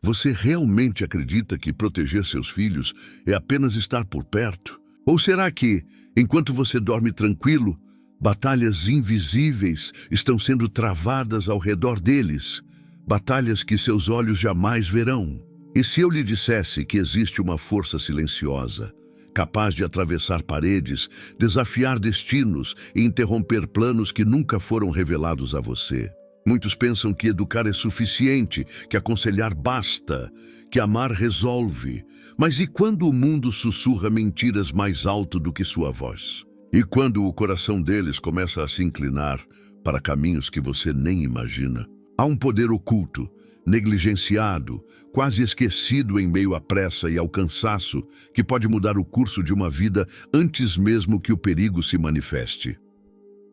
Você realmente acredita que proteger seus filhos é apenas estar por perto? Ou será que, enquanto você dorme tranquilo, batalhas invisíveis estão sendo travadas ao redor deles? Batalhas que seus olhos jamais verão? E se eu lhe dissesse que existe uma força silenciosa, capaz de atravessar paredes, desafiar destinos e interromper planos que nunca foram revelados a você? Muitos pensam que educar é suficiente, que aconselhar basta, que amar resolve. Mas e quando o mundo sussurra mentiras mais alto do que sua voz? E quando o coração deles começa a se inclinar para caminhos que você nem imagina? Há um poder oculto, negligenciado, quase esquecido em meio à pressa e ao cansaço, que pode mudar o curso de uma vida antes mesmo que o perigo se manifeste.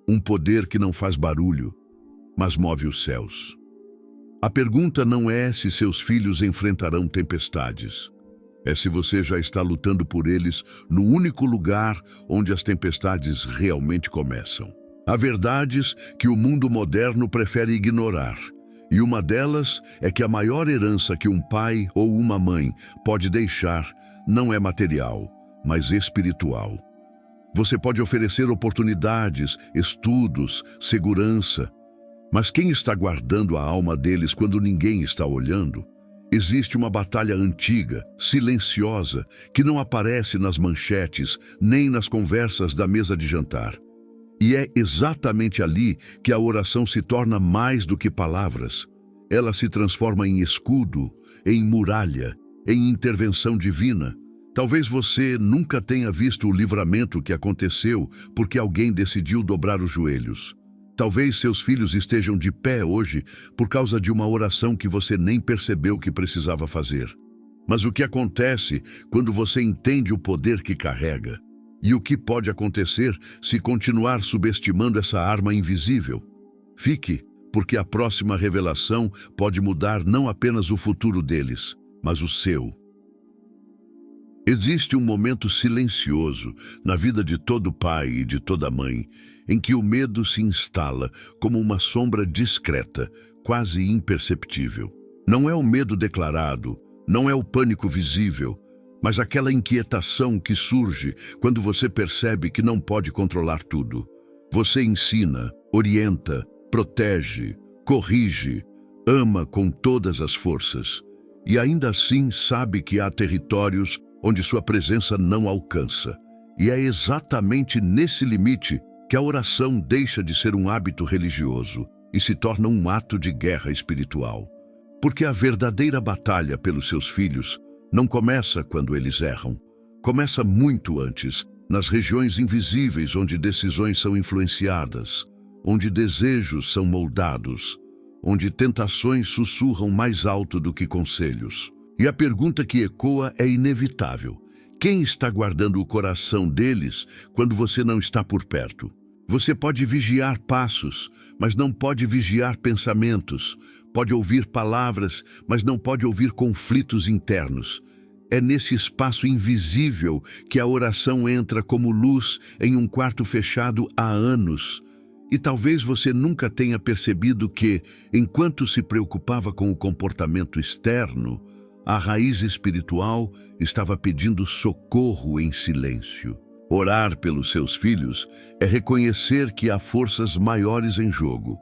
Um poder que não faz barulho, mas move os céus. A pergunta não é se seus filhos enfrentarão tempestades. É se você já está lutando por eles no único lugar onde as tempestades realmente começam. Há verdades que o mundo moderno prefere ignorar. E uma delas é que a maior herança que um pai ou uma mãe pode deixar não é material, mas espiritual. Você pode oferecer oportunidades, estudos, segurança, mas quem está guardando a alma deles quando ninguém está olhando? Existe uma batalha antiga, silenciosa, que não aparece nas manchetes nem nas conversas da mesa de jantar. E é exatamente ali que a oração se torna mais do que palavras. Ela se transforma em escudo, em muralha, em intervenção divina. Talvez você nunca tenha visto o livramento que aconteceu porque alguém decidiu dobrar os joelhos. Talvez seus filhos estejam de pé hoje por causa de uma oração que você nem percebeu que precisava fazer. Mas o que acontece quando você entende o poder que carrega? E o que pode acontecer se continuar subestimando essa arma invisível? Fique, porque a próxima revelação pode mudar não apenas o futuro deles, mas o seu. Existe um momento silencioso na vida de todo pai e de toda mãe, em que o medo se instala como uma sombra discreta, quase imperceptível. Não é o medo declarado, não é o pânico visível, mas aquela inquietação que surge quando você percebe que não pode controlar tudo. Você ensina, orienta, protege, corrige, ama com todas as forças, e ainda assim sabe que há territórios onde sua presença não alcança. E é exatamente nesse limite que a oração deixa de ser um hábito religioso e se torna um ato de guerra espiritual. Porque a verdadeira batalha pelos seus filhos não começa quando eles erram. Começa muito antes, nas regiões invisíveis onde decisões são influenciadas, onde desejos são moldados, onde tentações sussurram mais alto do que conselhos. E a pergunta que ecoa é inevitável. Quem está guardando o coração deles quando você não está por perto? Você pode vigiar passos, mas não pode vigiar pensamentos. Pode ouvir palavras, mas não pode ouvir conflitos internos. É nesse espaço invisível que a oração entra como luz em um quarto fechado há anos. E talvez você nunca tenha percebido que, enquanto se preocupava com o comportamento externo, a raiz espiritual estava pedindo socorro em silêncio. Orar pelos seus filhos é reconhecer que há forças maiores em jogo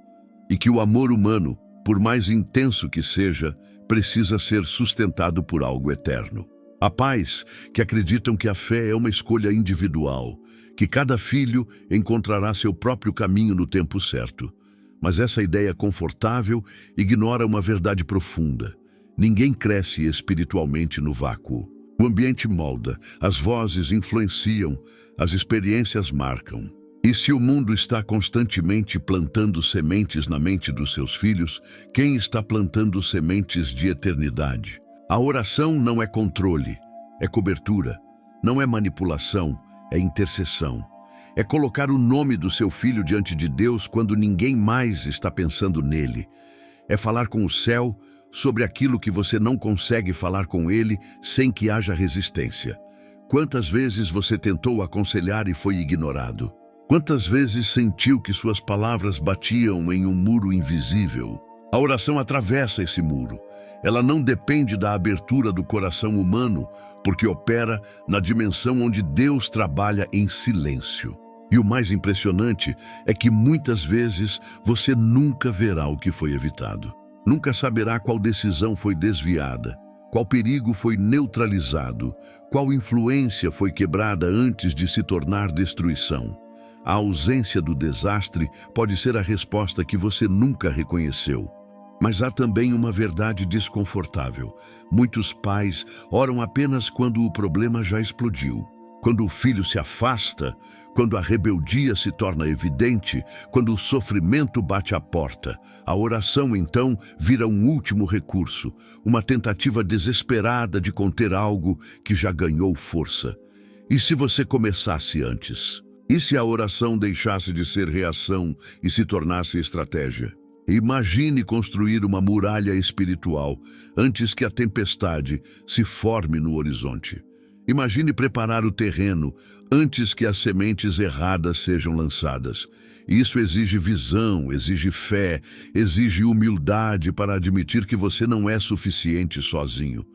e que o amor humano, por mais intenso que seja, precisa ser sustentado por algo eterno. Há pais que acreditam que a fé é uma escolha individual, que cada filho encontrará seu próprio caminho no tempo certo. Mas essa ideia confortável ignora uma verdade profunda. Ninguém cresce espiritualmente no vácuo. O ambiente molda, as vozes influenciam, as experiências marcam. E se o mundo está constantemente plantando sementes na mente dos seus filhos, quem está plantando sementes de eternidade? A oração não é controle, é cobertura. Não é manipulação, é intercessão. É colocar o nome do seu filho diante de Deus quando ninguém mais está pensando nele. É falar com o céu sobre aquilo que você não consegue falar com ele sem que haja resistência. Quantas vezes você tentou aconselhar e foi ignorado? Quantas vezes sentiu que suas palavras batiam em um muro invisível? A oração atravessa esse muro. Ela não depende da abertura do coração humano, porque opera na dimensão onde Deus trabalha em silêncio. E o mais impressionante é que muitas vezes você nunca verá o que foi evitado. Nunca saberá qual decisão foi desviada, qual perigo foi neutralizado, qual influência foi quebrada antes de se tornar destruição. A ausência do desastre pode ser a resposta que você nunca reconheceu. Mas há também uma verdade desconfortável. Muitos pais oram apenas quando o problema já explodiu. Quando o filho se afasta, quando a rebeldia se torna evidente, quando o sofrimento bate à porta. A oração, então, vira um último recurso, uma tentativa desesperada de conter algo que já ganhou força. E se você começasse antes? E se a oração deixasse de ser reação e se tornasse estratégia? Imagine construir uma muralha espiritual antes que a tempestade se forme no horizonte. Imagine preparar o terreno antes que as sementes erradas sejam lançadas. Isso exige visão, exige fé, exige humildade para admitir que você não é suficiente sozinho.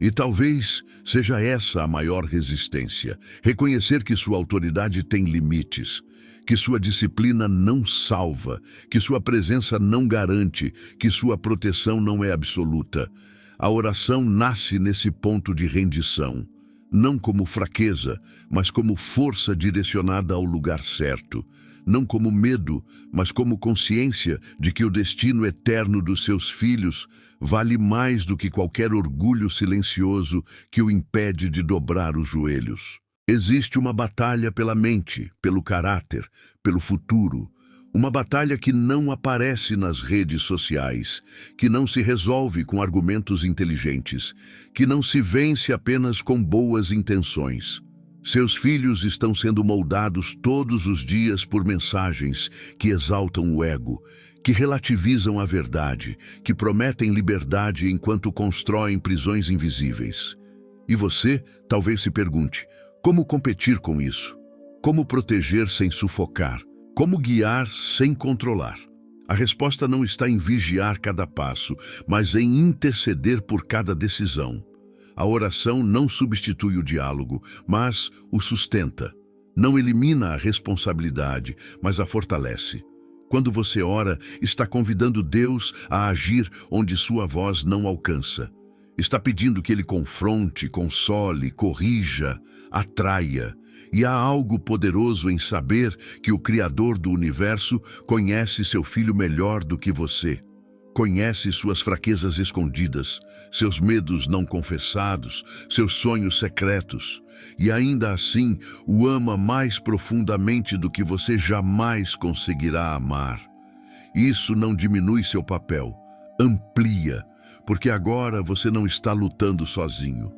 E talvez seja essa a maior resistência, reconhecer que sua autoridade tem limites, que sua disciplina não salva, que sua presença não garante, que sua proteção não é absoluta. A oração nasce nesse ponto de rendição, não como fraqueza, mas como força direcionada ao lugar certo, não como medo, mas como consciência de que o destino eterno dos seus filhos vale mais do que qualquer orgulho silencioso que o impede de dobrar os joelhos. Existe uma batalha pela mente, pelo caráter, pelo futuro. Uma batalha que não aparece nas redes sociais, que não se resolve com argumentos inteligentes, que não se vence apenas com boas intenções. Seus filhos estão sendo moldados todos os dias por mensagens que exaltam o ego, que relativizam a verdade, que prometem liberdade enquanto constroem prisões invisíveis. E você talvez se pergunte: como competir com isso? Como proteger sem sufocar? Como guiar sem controlar? A resposta não está em vigiar cada passo, mas em interceder por cada decisão. A oração não substitui o diálogo, mas o sustenta. Não elimina a responsabilidade, mas a fortalece. Quando você ora, está convidando Deus a agir onde sua voz não alcança. Está pedindo que Ele confronte, console, corrija, atraia. E há algo poderoso em saber que o Criador do Universo conhece seu filho melhor do que você. Conhece suas fraquezas escondidas, seus medos não confessados, seus sonhos secretos. E ainda assim, o ama mais profundamente do que você jamais conseguirá amar. Isso não diminui seu papel, amplia, porque agora você não está lutando sozinho.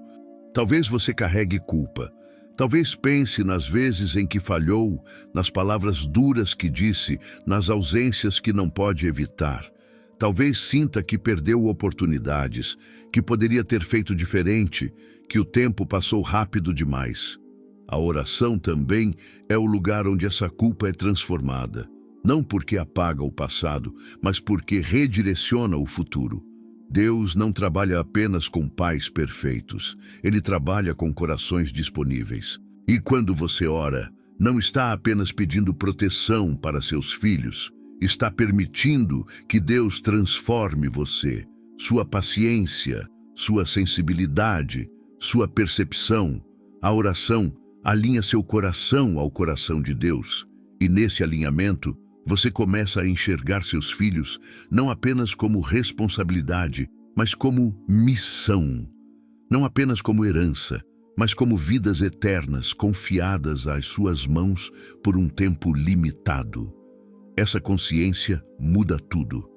Talvez você carregue culpa. Talvez pense nas vezes em que falhou, nas palavras duras que disse, nas ausências que não pode evitar. Talvez sinta que perdeu oportunidades, que poderia ter feito diferente, que o tempo passou rápido demais. A oração também é o lugar onde essa culpa é transformada. Não porque apaga o passado, mas porque redireciona o futuro. Deus não trabalha apenas com pais perfeitos. Ele trabalha com corações disponíveis. E quando você ora, não está apenas pedindo proteção para seus filhos, está permitindo que Deus transforme você, sua paciência, sua sensibilidade, sua percepção. A oração alinha seu coração ao coração de Deus. E nesse alinhamento, você começa a enxergar seus filhos não apenas como responsabilidade, mas como missão. Não apenas como herança, mas como vidas eternas confiadas às suas mãos por um tempo limitado. Essa consciência muda tudo.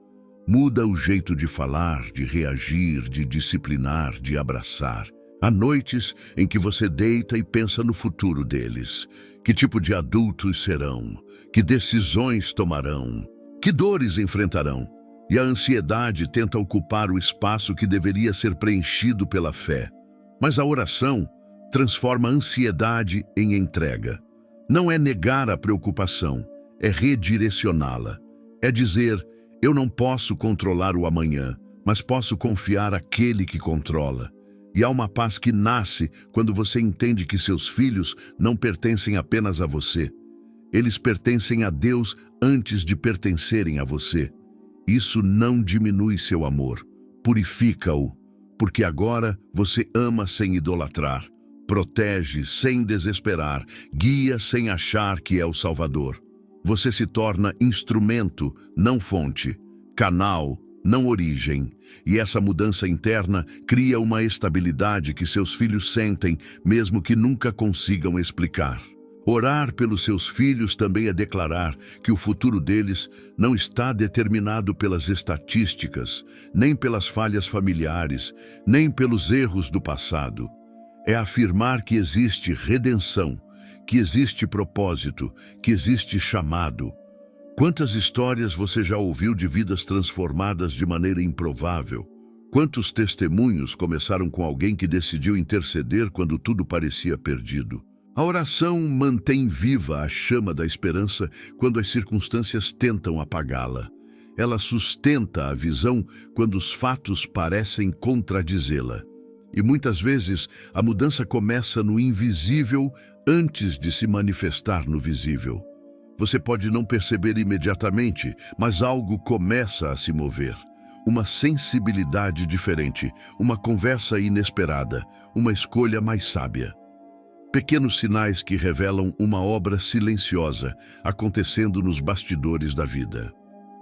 Muda o jeito de falar, de reagir, de disciplinar, de abraçar. Há noites em que você deita e pensa no futuro deles. Que tipo de adultos serão? Que decisões tomarão? Que dores enfrentarão? E a ansiedade tenta ocupar o espaço que deveria ser preenchido pela fé. Mas a oração transforma a ansiedade em entrega. Não é negar a preocupação, é redirecioná-la. É dizer: eu não posso controlar o amanhã, mas posso confiar àquele que controla. E há uma paz que nasce quando você entende que seus filhos não pertencem apenas a você. Eles pertencem a Deus antes de pertencerem a você. Isso não diminui seu amor, purifica-o, porque agora você ama sem idolatrar, protege sem desesperar, guia sem achar que é o Salvador. Você se torna instrumento, não fonte, canal, não origem. E essa mudança interna cria uma estabilidade que seus filhos sentem, mesmo que nunca consigam explicar. Orar pelos seus filhos também é declarar que o futuro deles não está determinado pelas estatísticas, nem pelas falhas familiares, nem pelos erros do passado. É afirmar que existe redenção, que existe propósito, que existe chamado. Quantas histórias você já ouviu de vidas transformadas de maneira improvável? Quantos testemunhos começaram com alguém que decidiu interceder quando tudo parecia perdido? A oração mantém viva a chama da esperança quando as circunstâncias tentam apagá-la. Ela sustenta a visão quando os fatos parecem contradizê-la. E muitas vezes a mudança começa no invisível antes de se manifestar no visível. Você pode não perceber imediatamente, mas algo começa a se mover. Uma sensibilidade diferente, uma conversa inesperada, uma escolha mais sábia. Pequenos sinais que revelam uma obra silenciosa acontecendo nos bastidores da vida.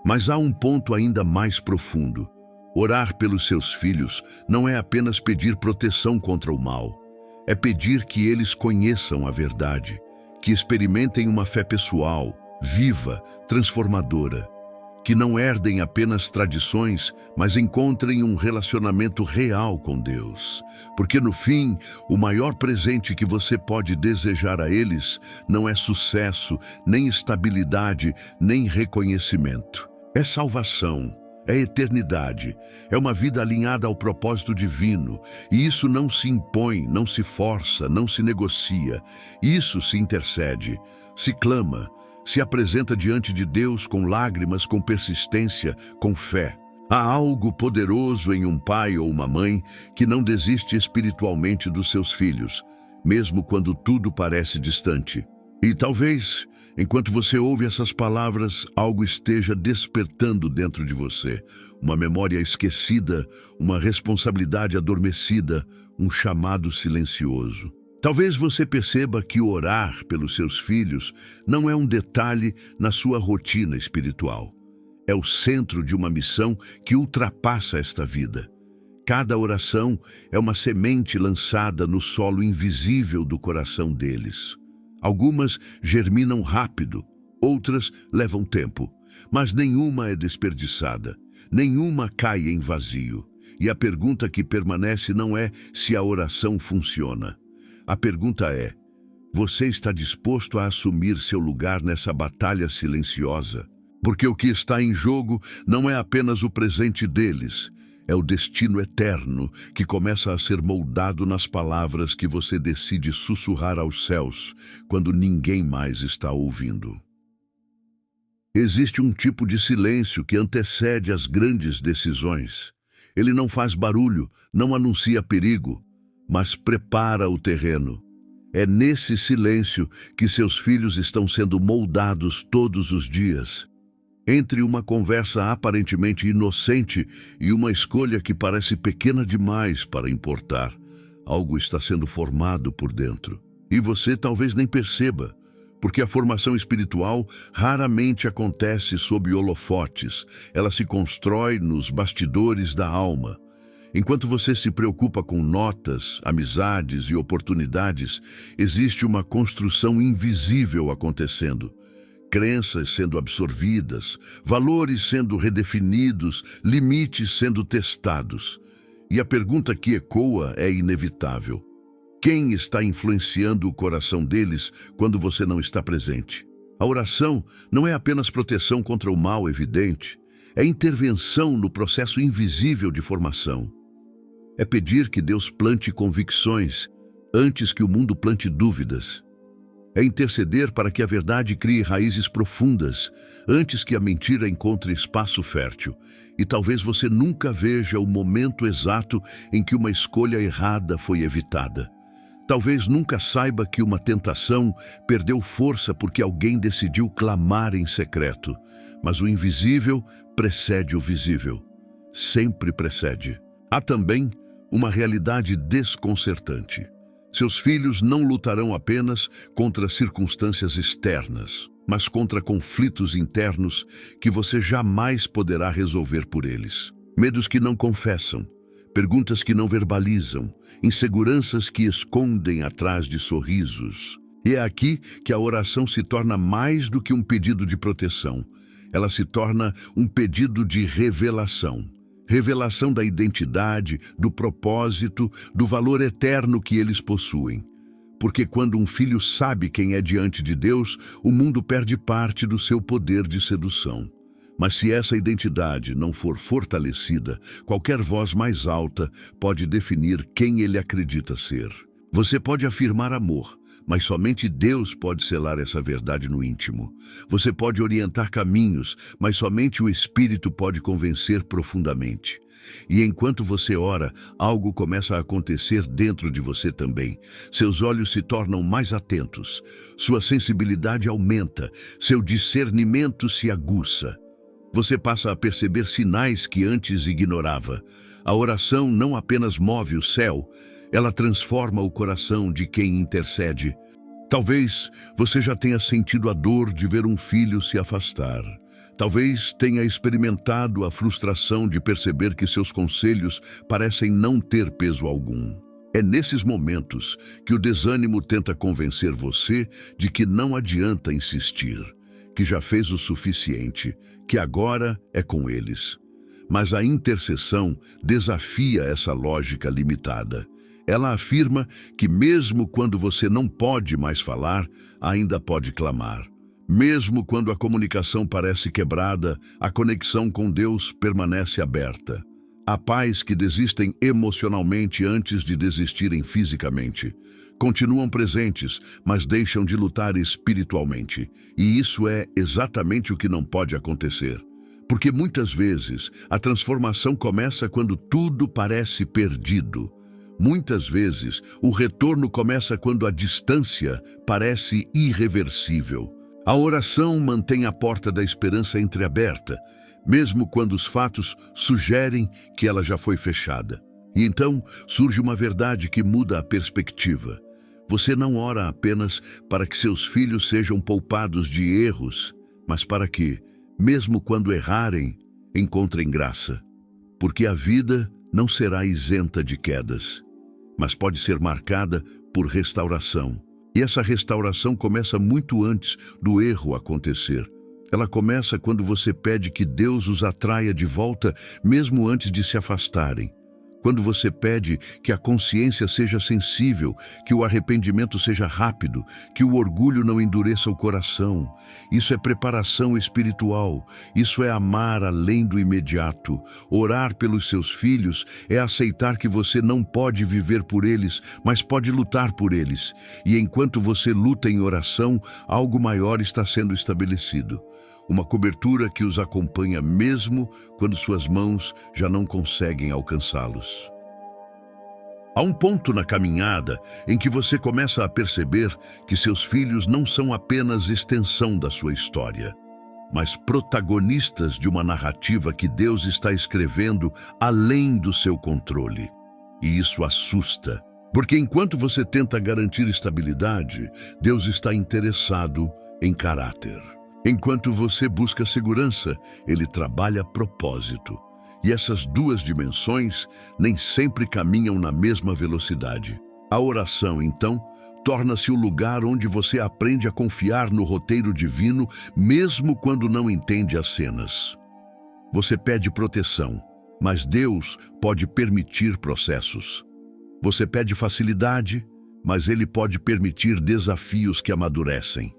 Mas há um ponto ainda mais profundo. Orar pelos seus filhos não é apenas pedir proteção contra o mal. É pedir que eles conheçam a verdade, que experimentem uma fé pessoal, viva, transformadora, que não herdem apenas tradições, mas encontrem um relacionamento real com Deus. Porque no fim, o maior presente que você pode desejar a eles não é sucesso, nem estabilidade, nem reconhecimento. É salvação, é eternidade, é uma vida alinhada ao propósito divino. E isso não se impõe, não se força, não se negocia. Isso se intercede, se clama, se apresenta diante de Deus com lágrimas, com persistência, com fé. Há algo poderoso em um pai ou uma mãe que não desiste espiritualmente dos seus filhos, mesmo quando tudo parece distante. E talvez, enquanto você ouve essas palavras, algo esteja despertando dentro de você. Uma memória esquecida, uma responsabilidade adormecida, um chamado silencioso. Talvez você perceba que orar pelos seus filhos não é um detalhe na sua rotina espiritual. É o centro de uma missão que ultrapassa esta vida. Cada oração é uma semente lançada no solo invisível do coração deles. Algumas germinam rápido, outras levam tempo, mas nenhuma é desperdiçada, nenhuma cai em vazio. E a pergunta que permanece não é se a oração funciona. A pergunta é: você está disposto a assumir seu lugar nessa batalha silenciosa? Porque o que está em jogo não é apenas o presente deles, é o destino eterno que começa a ser moldado nas palavras que você decide sussurrar aos céus quando ninguém mais está ouvindo. Existe um tipo de silêncio que antecede as grandes decisões. Ele não faz barulho, não anuncia perigo, mas prepara o terreno. É nesse silêncio que seus filhos estão sendo moldados todos os dias. Entre uma conversa aparentemente inocente e uma escolha que parece pequena demais para importar, algo está sendo formado por dentro. E você talvez nem perceba, porque a formação espiritual raramente acontece sob holofotes. Ela se constrói nos bastidores da alma. Enquanto você se preocupa com notas, amizades e oportunidades, existe uma construção invisível acontecendo. Crenças sendo absorvidas, valores sendo redefinidos, limites sendo testados. E a pergunta que ecoa é inevitável. Quem está influenciando o coração deles quando você não está presente? A oração não é apenas proteção contra o mal evidente, é intervenção no processo invisível de formação. É pedir que Deus plante convicções antes que o mundo plante dúvidas. É interceder para que a verdade crie raízes profundas, antes que a mentira encontre espaço fértil. E talvez você nunca veja o momento exato em que uma escolha errada foi evitada. Talvez nunca saiba que uma tentação perdeu força porque alguém decidiu clamar em secreto. Mas o invisível precede o visível. Sempre precede. Há também uma realidade desconcertante. Seus filhos não lutarão apenas contra circunstâncias externas, mas contra conflitos internos que você jamais poderá resolver por eles. Medos que não confessam, perguntas que não verbalizam, inseguranças que escondem atrás de sorrisos. E é aqui que a oração se torna mais do que um pedido de proteção. Ela se torna um pedido de revelação. Revelação da identidade, do propósito, do valor eterno que eles possuem. Porque quando um filho sabe quem é diante de Deus, o mundo perde parte do seu poder de sedução. Mas se essa identidade não for fortalecida, qualquer voz mais alta pode definir quem ele acredita ser. Você pode afirmar amor, mas somente Deus pode selar essa verdade no íntimo. Você pode orientar caminhos, mas somente o Espírito pode convencer profundamente. E enquanto você ora, algo começa a acontecer dentro de você também. Seus olhos se tornam mais atentos, sua sensibilidade aumenta, seu discernimento se aguça. Você passa a perceber sinais que antes ignorava. A oração não apenas move o céu, ela transforma o coração de quem intercede. Talvez você já tenha sentido a dor de ver um filho se afastar. Talvez tenha experimentado a frustração de perceber que seus conselhos parecem não ter peso algum. É nesses momentos que o desânimo tenta convencer você de que não adianta insistir, que já fez o suficiente, que agora é com eles. Mas a intercessão desafia essa lógica limitada. Ela afirma que mesmo quando você não pode mais falar, ainda pode clamar. Mesmo quando a comunicação parece quebrada, a conexão com Deus permanece aberta. Há pais que desistem emocionalmente antes de desistirem fisicamente. Continuam presentes, mas deixam de lutar espiritualmente. E isso é exatamente o que não pode acontecer. Porque muitas vezes a transformação começa quando tudo parece perdido. Muitas vezes, o retorno começa quando a distância parece irreversível. A oração mantém a porta da esperança entreaberta, mesmo quando os fatos sugerem que ela já foi fechada. E então surge uma verdade que muda a perspectiva. Você não ora apenas para que seus filhos sejam poupados de erros, mas para que, mesmo quando errarem, encontrem graça. Porque a vida não será isenta de quedas, mas pode ser marcada por restauração. E essa restauração começa muito antes do erro acontecer. Ela começa quando você pede que Deus os atraia de volta, mesmo antes de se afastarem. Quando você pede que a consciência seja sensível, que o arrependimento seja rápido, que o orgulho não endureça o coração. Isso é preparação espiritual, isso é amar além do imediato. Orar pelos seus filhos é aceitar que você não pode viver por eles, mas pode lutar por eles. E enquanto você luta em oração, algo maior está sendo estabelecido. Uma cobertura que os acompanha mesmo quando suas mãos já não conseguem alcançá-los. Há um ponto na caminhada em que você começa a perceber que seus filhos não são apenas extensão da sua história, mas protagonistas de uma narrativa que Deus está escrevendo além do seu controle. E isso assusta, porque enquanto você tenta garantir estabilidade, Deus está interessado em caráter. Enquanto você busca segurança, Ele trabalha propósito. E essas duas dimensões nem sempre caminham na mesma velocidade. A oração, então, torna-se o lugar onde você aprende a confiar no roteiro divino, mesmo quando não entende as cenas. Você pede proteção, mas Deus pode permitir processos. Você pede facilidade, mas Ele pode permitir desafios que amadurecem.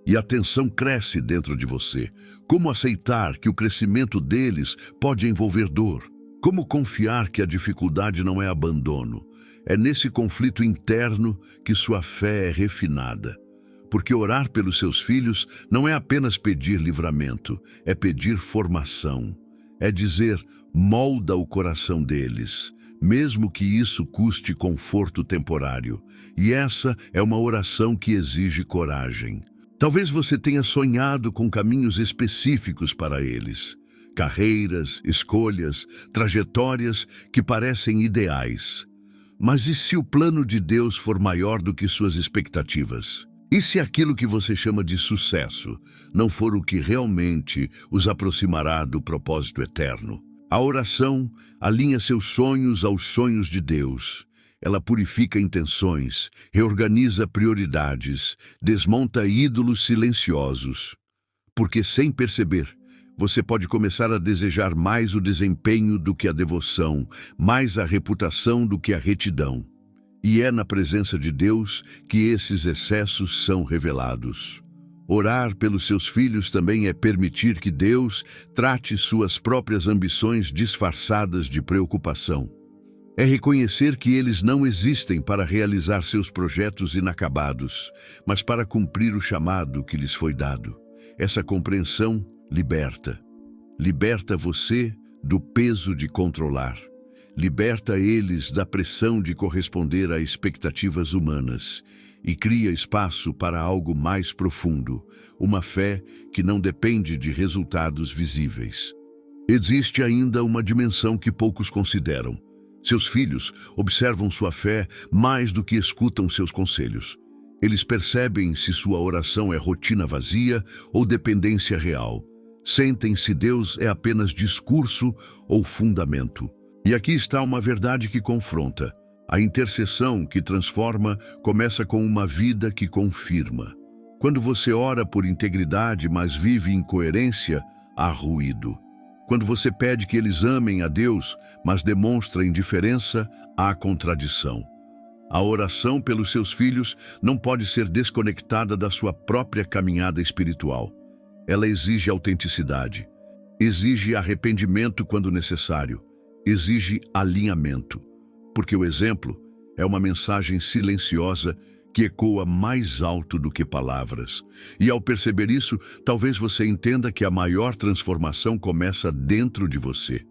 E a tensão cresce dentro de você. Como aceitar que o crescimento deles pode envolver dor? Como confiar que a dificuldade não é abandono? É nesse conflito interno que sua fé é refinada. porque orar pelos seus filhos não é apenas pedir livramento, é pedir formação. É dizer, molda o coração deles, mesmo que isso custe conforto temporário. E essa é uma oração que exige coragem. Talvez você tenha sonhado com caminhos específicos para eles. Carreiras, escolhas, trajetórias que parecem ideais. Mas e se o plano de Deus for maior do que suas expectativas? E se aquilo que você chama de sucesso não for o que realmente os aproximará do propósito eterno? A oração alinha seus sonhos aos sonhos de Deus. Ela purifica intenções, reorganiza prioridades, desmonta ídolos silenciosos. Porque, sem perceber, você pode começar a desejar mais o desempenho do que a devoção, mais a reputação do que a retidão. E é na presença de Deus que esses excessos são revelados. Orar pelos seus filhos também é permitir que Deus trate suas próprias ambições disfarçadas de preocupação. É reconhecer que eles não existem para realizar seus projetos inacabados, mas para cumprir o chamado que lhes foi dado. Essa compreensão liberta. Liberta você do peso de controlar. Liberta eles da pressão de corresponder a expectativas humanas e cria espaço para algo mais profundo, uma fé que não depende de resultados visíveis. Existe ainda uma dimensão que poucos consideram. Seus filhos observam sua fé mais do que escutam seus conselhos. Eles percebem se sua oração é rotina vazia ou dependência real. Sentem se Deus é apenas discurso ou fundamento. E aqui está uma verdade que confronta. A intercessão que transforma começa com uma vida que confirma. Quando você ora por integridade, mas vive incoerência, há ruído. Quando você pede que eles amem a Deus, mas demonstra indiferença, há contradição. A oração pelos seus filhos não pode ser desconectada da sua própria caminhada espiritual. Ela exige autenticidade, exige arrependimento quando necessário, exige alinhamento, porque o exemplo é uma mensagem silenciosa que ecoa mais alto do que palavras. E ao perceber isso, talvez você entenda que a maior transformação começa dentro de você.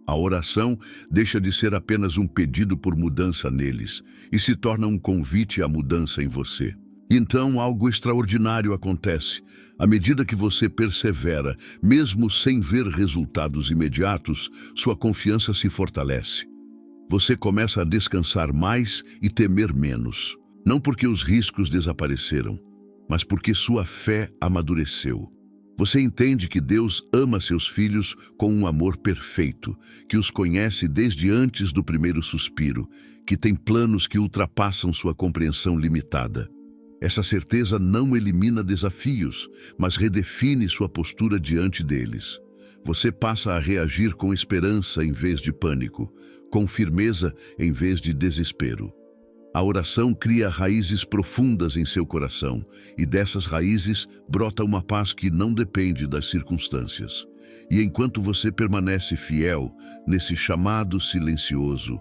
A oração deixa de ser apenas um pedido por mudança neles e se torna um convite à mudança em você. Então algo extraordinário acontece. À medida que você persevera, mesmo sem ver resultados imediatos, sua confiança se fortalece. Você começa a descansar mais e temer menos. Não porque os riscos desapareceram, mas porque sua fé amadureceu. Você entende que Deus ama seus filhos com um amor perfeito, que os conhece desde antes do primeiro suspiro, que tem planos que ultrapassam sua compreensão limitada. Essa certeza não elimina desafios, mas redefine sua postura diante deles. Você passa a reagir com esperança em vez de pânico, com firmeza em vez de desespero. A oração cria raízes profundas em seu coração, e dessas raízes brota uma paz que não depende das circunstâncias. E enquanto você permanece fiel nesse chamado silencioso,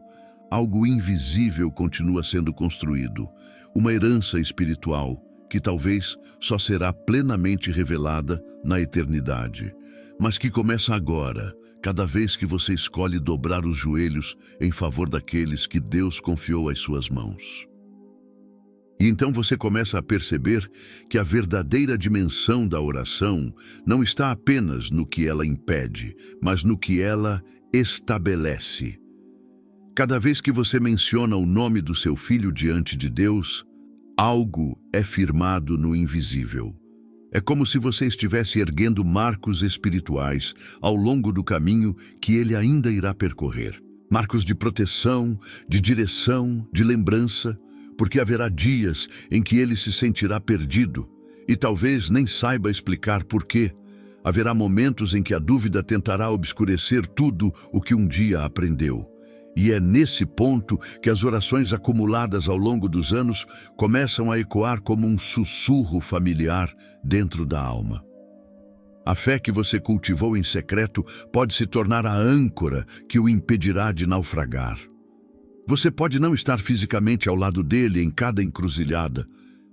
algo invisível continua sendo construído, uma herança espiritual que talvez só será plenamente revelada na eternidade, mas que começa agora, cada vez que você escolhe dobrar os joelhos em favor daqueles que Deus confiou às suas mãos. E então você começa a perceber que a verdadeira dimensão da oração não está apenas no que ela impede, mas no que ela estabelece. Cada vez que você menciona o nome do seu filho diante de Deus, algo é firmado no invisível. É como se você estivesse erguendo marcos espirituais ao longo do caminho que ele ainda irá percorrer. Marcos de proteção, de direção, de lembrança, porque haverá dias em que ele se sentirá perdido e talvez nem saiba explicar por quê. Haverá momentos em que a dúvida tentará obscurecer tudo o que um dia aprendeu. E é nesse ponto que as orações acumuladas ao longo dos anos começam a ecoar como um sussurro familiar dentro da alma. A fé que você cultivou em secreto pode se tornar a âncora que o impedirá de naufragar. Você pode não estar fisicamente ao lado dele em cada encruzilhada,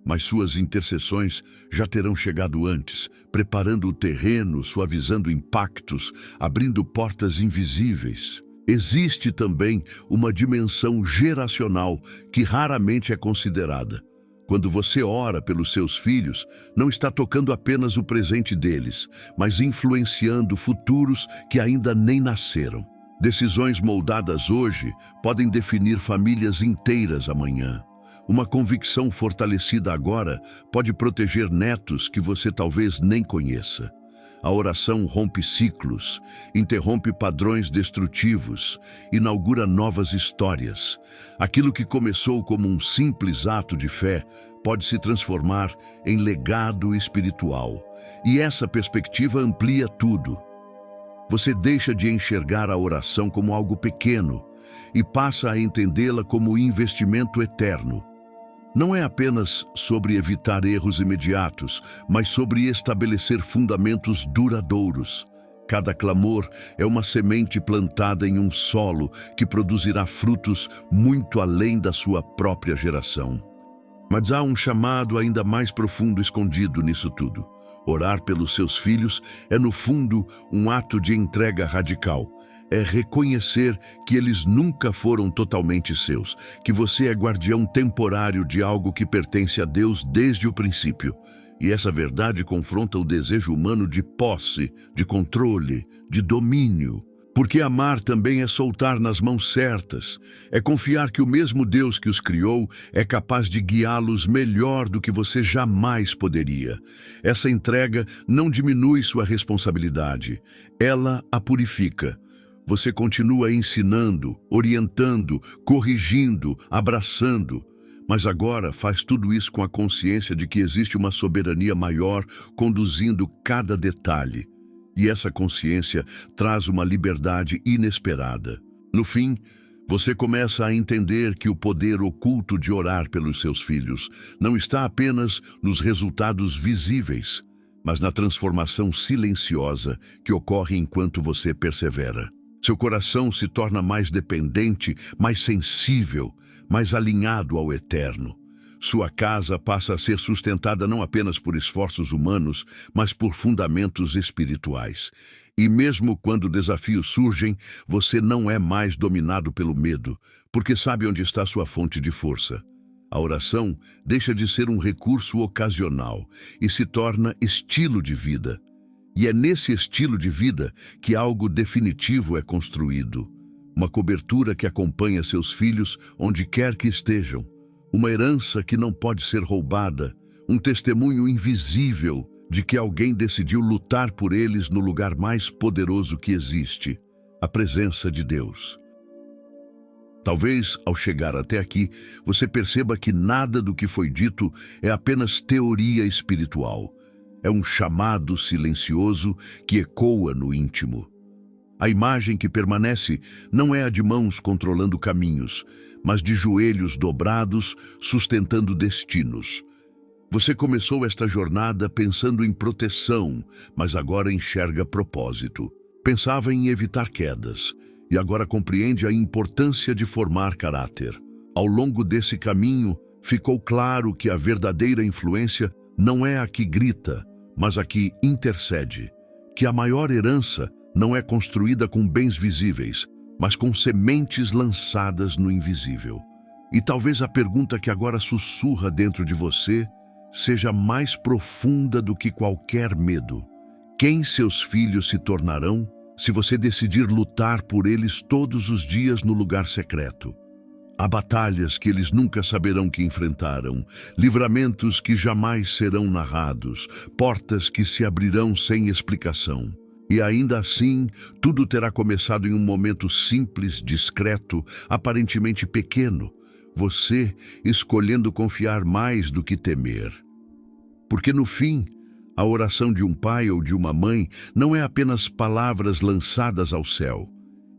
mas suas intercessões já terão chegado antes, preparando o terreno, suavizando impactos, abrindo portas invisíveis. Existe também uma dimensão geracional que raramente é considerada. Quando você ora pelos seus filhos, não está tocando apenas o presente deles, mas influenciando futuros que ainda nem nasceram. Decisões moldadas hoje podem definir famílias inteiras amanhã. Uma convicção fortalecida agora pode proteger netos que você talvez nem conheça. A oração rompe ciclos, interrompe padrões destrutivos, inaugura novas histórias. Aquilo que começou como um simples ato de fé pode se transformar em legado espiritual. E essa perspectiva amplia tudo. Você deixa de enxergar a oração como algo pequeno e passa a entendê-la como investimento eterno. Não é apenas sobre evitar erros imediatos, mas sobre estabelecer fundamentos duradouros. Cada clamor é uma semente plantada em um solo que produzirá frutos muito além da sua própria geração. Mas há um chamado ainda mais profundo escondido nisso tudo. Orar pelos seus filhos é, no fundo, um ato de entrega radical. É reconhecer que eles nunca foram totalmente seus, que você é guardião temporário de algo que pertence a Deus desde o princípio. E essa verdade confronta o desejo humano de posse, de controle, de domínio. Porque amar também é soltar nas mãos certas, é confiar que o mesmo Deus que os criou é capaz de guiá-los melhor do que você jamais poderia. Essa entrega não diminui sua responsabilidade, ela a purifica. Você continua ensinando, orientando, corrigindo, abraçando, mas agora faz tudo isso com a consciência de que existe uma soberania maior conduzindo cada detalhe. E essa consciência traz uma liberdade inesperada. No fim, você começa a entender que o poder oculto de orar pelos seus filhos não está apenas nos resultados visíveis, mas na transformação silenciosa que ocorre enquanto você persevera. Seu coração se torna mais dependente, mais sensível, mais alinhado ao eterno. Sua casa passa a ser sustentada não apenas por esforços humanos, mas por fundamentos espirituais. E mesmo quando desafios surgem, você não é mais dominado pelo medo, porque sabe onde está sua fonte de força. A oração deixa de ser um recurso ocasional e se torna estilo de vida. E é nesse estilo de vida que algo definitivo é construído. Uma cobertura que acompanha seus filhos onde quer que estejam. Uma herança que não pode ser roubada. Um testemunho invisível de que alguém decidiu lutar por eles no lugar mais poderoso que existe, a presença de Deus. Talvez, ao chegar até aqui, você perceba que nada do que foi dito é apenas teoria espiritual. É um chamado silencioso que ecoa no íntimo. A imagem que permanece não é a de mãos controlando caminhos, mas de joelhos dobrados, sustentando destinos. Você começou esta jornada pensando em proteção, mas agora enxerga propósito. Pensava em evitar quedas, e agora compreende a importância de formar caráter. Ao longo desse caminho, ficou claro que a verdadeira influência não é a que grita, mas a que intercede. Que a maior herança não é construída com bens visíveis, mas com sementes lançadas no invisível. E talvez a pergunta que agora sussurra dentro de você seja mais profunda do que qualquer medo. Quem seus filhos se tornarão se você decidir lutar por eles todos os dias no lugar secreto? Há batalhas que eles nunca saberão que enfrentaram, livramentos que jamais serão narrados, portas que se abrirão sem explicação. E ainda assim, tudo terá começado em um momento simples, discreto, aparentemente pequeno, você escolhendo confiar mais do que temer. Porque no fim, a oração de um pai ou de uma mãe não é apenas palavras lançadas ao céu.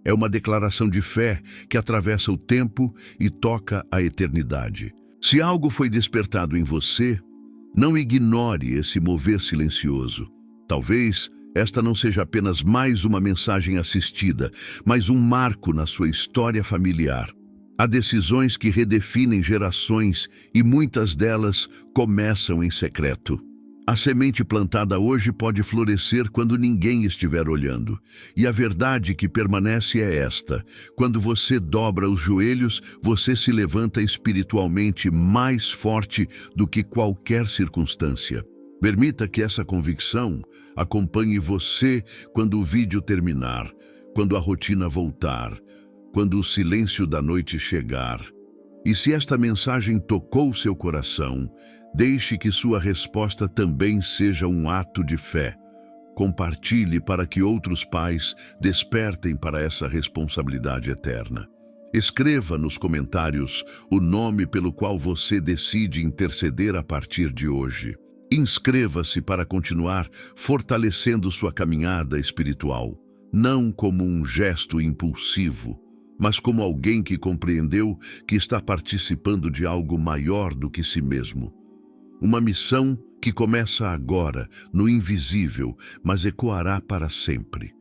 É uma declaração de fé que atravessa o tempo e toca a eternidade. Se algo foi despertado em você, não ignore esse mover silencioso. Talvez esta não seja apenas mais uma mensagem assistida, mas um marco na sua história familiar. Há decisões que redefinem gerações e muitas delas começam em secreto. A semente plantada hoje pode florescer quando ninguém estiver olhando. E a verdade que permanece é esta: quando você dobra os joelhos, você se levanta espiritualmente mais forte do que qualquer circunstância. Permita que essa convicção acompanhe você quando o vídeo terminar, quando a rotina voltar, quando o silêncio da noite chegar. E se esta mensagem tocou seu coração, deixe que sua resposta também seja um ato de fé. Compartilhe para que outros pais despertem para essa responsabilidade eterna. Escreva nos comentários o nome pelo qual você decide interceder a partir de hoje. Inscreva-se para continuar fortalecendo sua caminhada espiritual, não como um gesto impulsivo, mas como alguém que compreendeu que está participando de algo maior do que si mesmo. Uma missão que começa agora, no invisível, mas ecoará para sempre.